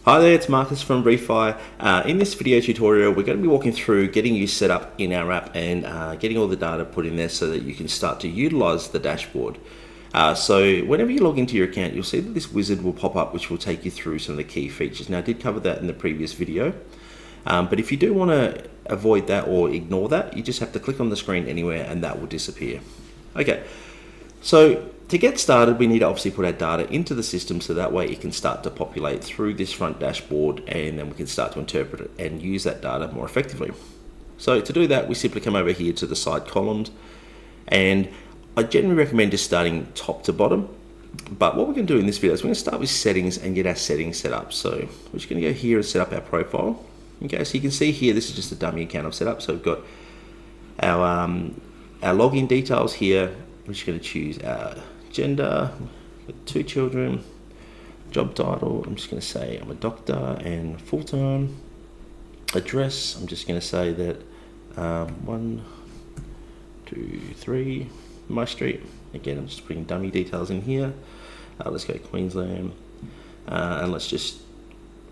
Hi there, it's Marcus from Refai. In this video tutorial, we're going to be walking through getting you set up in our app and getting all the data put in there so that you can start to utilize the dashboard. So whenever you log into your account, you'll see that this wizard will pop up, which will take you through some of the key features. Now, I did cover that in the previous video, but if you do want to avoid that or ignore that, you just have to click on the screen anywhere and that will disappear. Okay, so to get started, we need to obviously put our data into the system so that way it can start to populate through this front dashboard, and then we can start to interpret it and use that data more effectively. So to do that, we simply come over here to the side columns, and I generally recommend just starting top to bottom. But what we're going to do in this video is we're going to start with settings and get our settings set up. So we're just going to go here and set up our profile. Okay, so you can see here, this is just a dummy account I've set up. So we've got our login details here. We're just going to choose our gender, 2 children, job title, I'm just going to say I'm a doctor and full-time. Address, I'm just going to say that 1, 2, 3 My Street. Again, I'm just putting dummy details in here. Let's go Queensland, and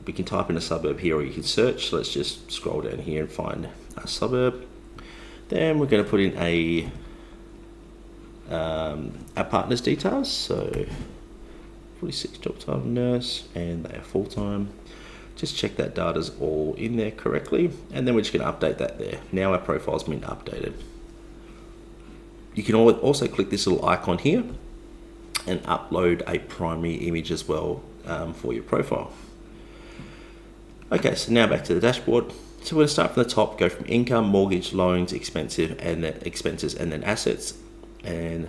we can type in a suburb here, or you can search. So let's just scroll down here and find a suburb. Then we're going to put in our partner's details, so 46 job title nurse, and they are full-time. Just check that data's all in there correctly, and then we're just going to update that there. Now our profile's been updated. You can also click this little icon here and upload a primary image as well for your profile. Okay, so now back to the dashboard. So we're going to start from the top, go from income, mortgage, loans, expenses, and then assets, and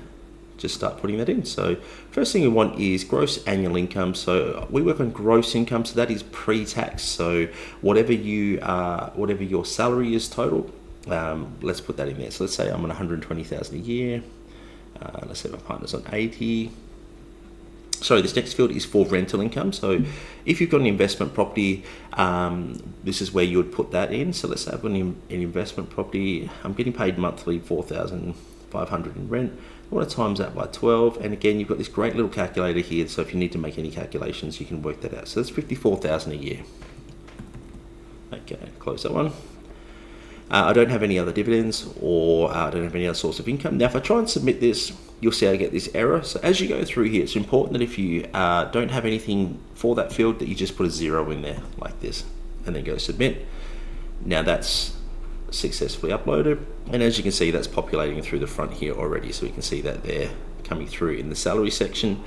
just start putting that in. So first thing we want is gross annual income. So we work on gross income, so that is pre-tax. So whatever your salary is total, let's put that in there. So let's say I'm on 120,000 a year. Let's say my partner's on 80. So this next field is for rental income. So if you've got an investment property, this is where you would put that in. So let's say I've got an investment property. I'm getting paid monthly $4,500 in rent. I want to times that by 12, and again you've got this great little calculator here, so if you need to make any calculations you can work that out. So that's 54,000 a year. Okay, close that one. I don't have any other dividends, or I don't have any other source of income. Now if I try and submit this, you'll see I get this error. So as you go through here, it's important that if you don't have anything for that field, that you just put a 0 in there like this and then go submit. Now that's successfully uploaded, and as you can see, that's populating through the front here already, so we can see that there coming through in the salary section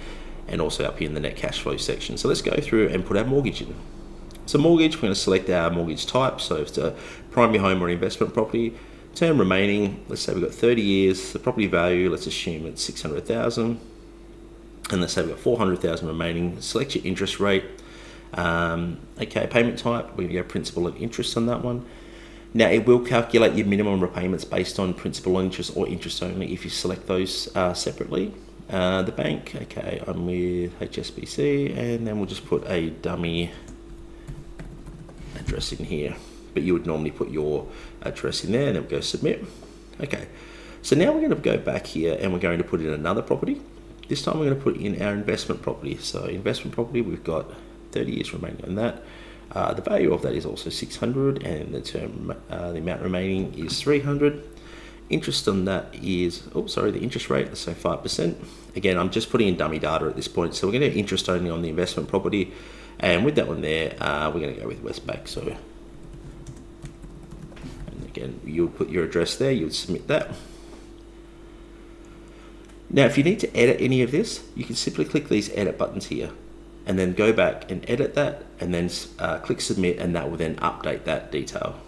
and also up here in the net cash flow section. So let's go through and put our mortgage in. So mortgage, we're going to select our mortgage type, so if it's a primary home or investment property. Term remaining, let's say we've got 30 years. The property value, let's assume it's 600,000, and let's say we've got 400,000 remaining. Select your interest rate. Okay, payment type, we're going to go principal and interest on that one. Now it will calculate your minimum repayments based on principal and interest, or interest only if you select those separately. The bank, okay, I'm with HSBC, and then we'll just put a dummy address in here, but you would normally put your address in there, and then we'll go submit. Okay, so now we're going to go back here and we're going to put in another property. This time we're going to put in our investment property. So investment property, we've got 30 years remaining on that. The value of that is also 600, and the amount remaining is 300. Interest on that is, the interest rate, let's say 5%. Again, I'm just putting in dummy data at this point, so we're going to interest only on the investment property, and with that one there, we're going to go with Westpac. So, and again, you would put your address there, you would submit that. Now, if you need to edit any of this, you can simply click these edit buttons here, and then go back and edit that, and then click submit, and that will then update that detail.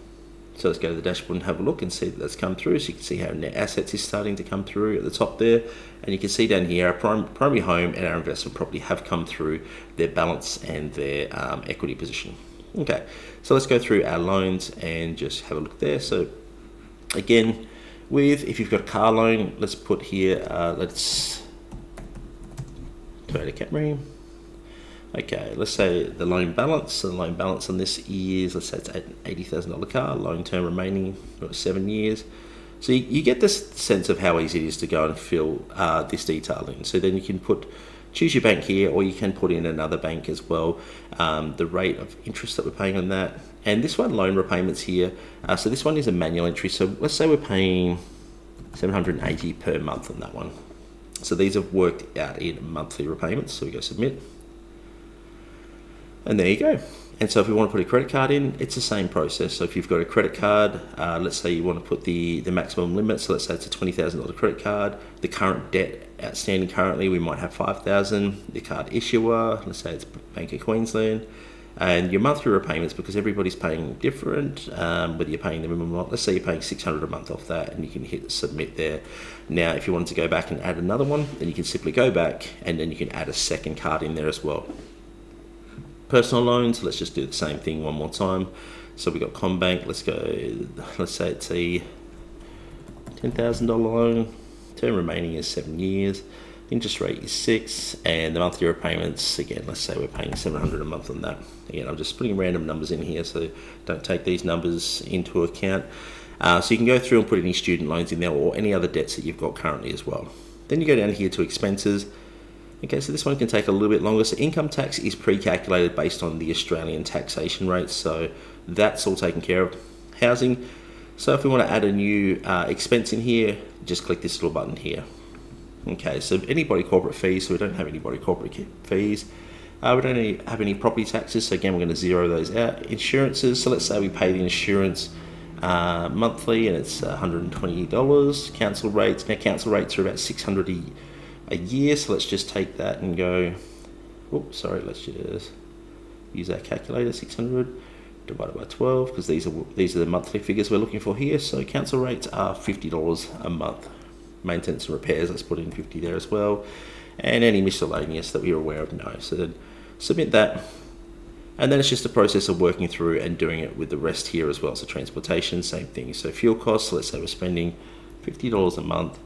So let's go to the dashboard and have a look and see that that's come through. So you can see how net assets is starting to come through at the top there, and you can see down here our primary home and our investment property have come through their balance and their equity position. Okay, so let's go through our loans and just have a look there. So again, if you've got a car loan, let's put here, let's Toyota Camry. Okay, let's say the loan balance. The loan balance on this is, let's say it's an $80,000 car, loan term remaining 7 years. So you get this sense of how easy it is to go and fill this detail in. So then you can put choose your bank here, or you can put in another bank as well, the rate of interest that we're paying on that. And this one, loan repayments here. So this one is a manual entry. So let's say we're paying $780 per month on that one. So these have worked out in monthly repayments. So we go submit. And there you go. And so if we want to put a credit card in, it's the same process. So if you've got a credit card, let's say you want to put the maximum limit. So let's say it's a $20,000 credit card. The current debt outstanding currently, we might have $5,000. The card issuer, let's say it's Bank of Queensland. And your monthly repayments, because everybody's paying different, whether you're paying the minimum or not. Let's say you're paying $600 a month off that, and you can hit submit there. Now, if you wanted to go back and add another one, then you can simply go back, and then you can add a second card in there as well. Personal loans, let's just do the same thing one more time. So we got CommBank, let's say it's a $10,000 loan, term remaining is 7 years, interest rate is 6, and the monthly repayments, again, let's say we're paying $700 a month on that. Again, I'm just putting random numbers in here, so don't take these numbers into account. So you can go through and put any student loans in there, or any other debts that you've got currently as well. Then you go down here to expenses. Okay, so this one can take a little bit longer. So income tax is pre-calculated based on the Australian taxation rates, so that's all taken care of. Housing, so if we want to add a new expense in here, just click this little button here. Okay, so anybody corporate fees, so we don't have anybody corporate fees. We don't have any property taxes, so again, we're going to zero those out. Insurances, so let's say we pay the insurance monthly, and it's $120. Council rates, now council rates are about $600 a year, so let's just take that and go, let's just use our calculator. 600 divided by 12, because these are the monthly figures we're looking for here. So council rates are $50 a month. Maintenance and repairs, let's put in 50 there as well, and any miscellaneous that we are aware of, no. So then submit that, and then it's just a process of working through and doing it with the rest here as well. So transportation, same thing. So fuel costs, let's say we're spending $50 a month.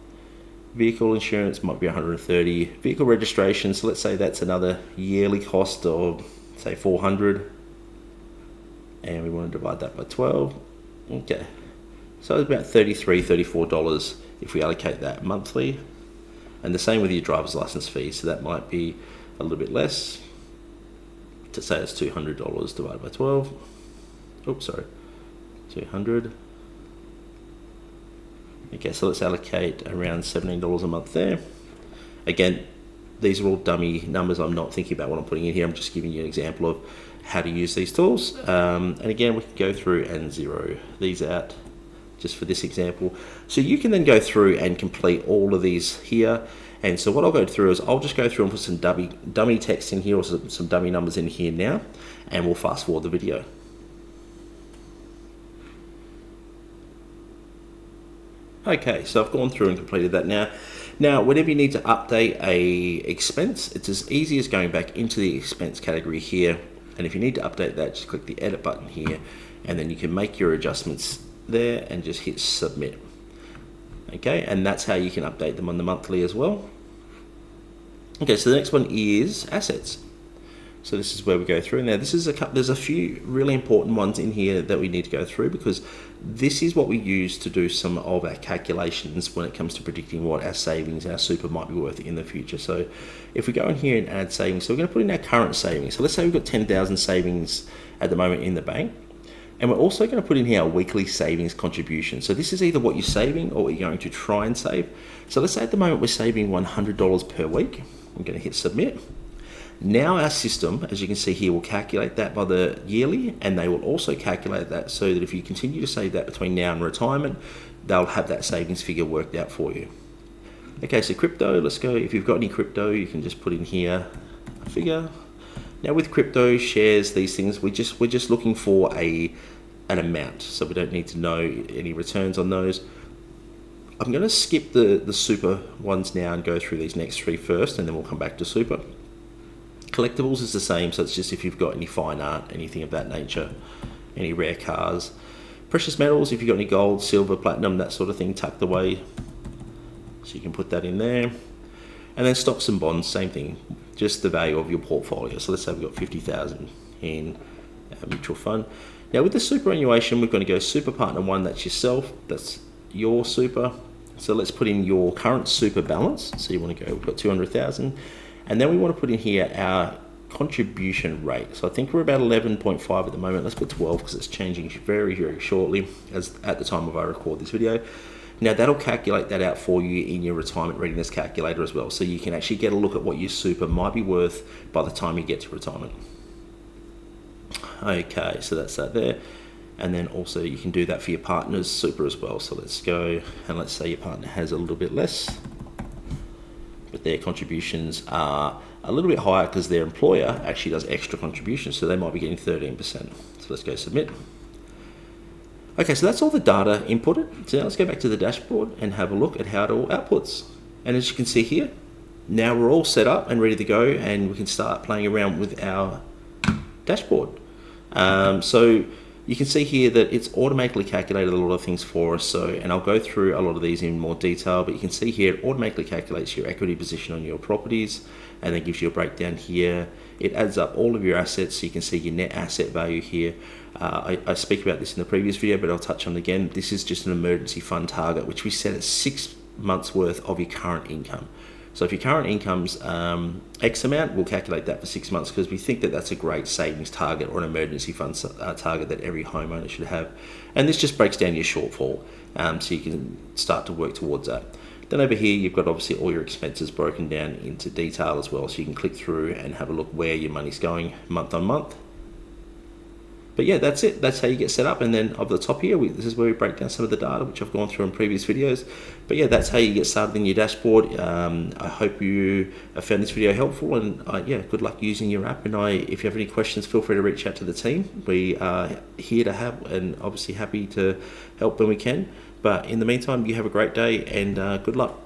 Vehicle insurance might be $130. Vehicle registration, so let's say that's another yearly cost of, say, $400, and we want to divide that by 12. Okay, so it's about $33, $34 if we allocate that monthly. And the same with your driver's license fee, so that might be a little bit less. To say it's $200 divided by 12. 200. Okay, so let's allocate around $17 a month there. Again, these are all dummy numbers. I'm not thinking about what I'm putting in here. I'm just giving you an example of how to use these tools. And again, we can go through and zero these out just for this example. So you can then go through and complete all of these here. And so what I'll go through is I'll just go through and put some dummy text in here, or some dummy numbers in here now, and we'll fast forward the video. Okay, so I've gone through and completed that now. Now, whenever you need to update a expense, it's as easy as going back into the expense category here. And if you need to update that, just click the edit button here, and then you can make your adjustments there and just hit submit. Okay, and that's how you can update them on the monthly as well. Okay, so the next one is assets. So this is where we go through. Now, there's a few really important ones in here that we need to go through, because this is what we use to do some of our calculations when it comes to predicting what our savings, our super might be worth in the future. So if we go in here and add savings, so we're going to put in our current savings. So let's say we've got 10,000 savings at the moment in the bank. And we're also going to put in here our weekly savings contribution. So this is either what you're saving or what you're going to try and save. So let's say at the moment we're saving $100 per week. I'm going to hit submit. Now our system, as you can see here, will calculate that by the yearly, and they will also calculate that so that if you continue to save that between now and retirement, they'll have that savings figure worked out for you. Okay, so crypto, let's go. If you've got any crypto, you can just put in here a figure. Now with crypto, shares, these things, we're just looking for an amount, so we don't need to know any returns on those. I'm going to skip the super ones now and go through these next three first, and then we'll come back to super. Collectibles is the same, so it's just if you've got any fine art, anything of that nature, any rare cars. Precious metals, if you've got any gold, silver, platinum, that sort of thing tucked away, so you can put that in there. And then stocks and bonds, same thing, just the value of your portfolio. So let's say we've got 50,000 in a mutual fund. Now with the superannuation, we're going to go super partner one, that's yourself, that's your super. So let's put in your current super balance. So you want to go, we've got 200,000. And then we want to put in here our contribution rate. So I think we're about 11.5 at the moment. Let's put 12 because it's changing very, very shortly as at the time of I record this video. Now that'll calculate that out for you in your retirement readiness calculator as well. So you can actually get a look at what your super might be worth by the time you get to retirement. Okay, so that's that there. And then also you can do that for your partner's super as well. So let's go and let's say your partner has a little bit less, but their contributions are a little bit higher because their employer actually does extra contributions. So they might be getting 13%. So let's go submit. Okay, so that's all the data inputted. So now let's go back to the dashboard and have a look at how it all outputs. And as you can see here, now we're all set up and ready to go, and we can start playing around with our dashboard. So you can see here that it's automatically calculated a lot of things for us. So, and I'll go through a lot of these in more detail, but you can see here it automatically calculates your equity position on your properties, and then gives you a breakdown here. It adds up all of your assets, so you can see your net asset value here. I speak about this in the previous video, but I'll touch on it again. This is just an emergency fund target, which we set at 6 months worth of your current income. So if your current income's X amount, we'll calculate that for 6 months because we think that that's a great savings target or an emergency fund target that every homeowner should have. And this just breaks down your shortfall, so you can start to work towards that. Then over here, you've got obviously all your expenses broken down into detail as well. So you can click through and have a look where your money's going month on month. But yeah, that's it. That's how you get set up. And then up the top here, this is where we break down some of the data, which I've gone through in previous videos. But yeah, that's how you get started in your dashboard. I hope you have found this video helpful, and yeah, good luck using your app. And if you have any questions, feel free to reach out to the team. We are here to help, and obviously happy to help when we can. But in the meantime, you have a great day, and good luck.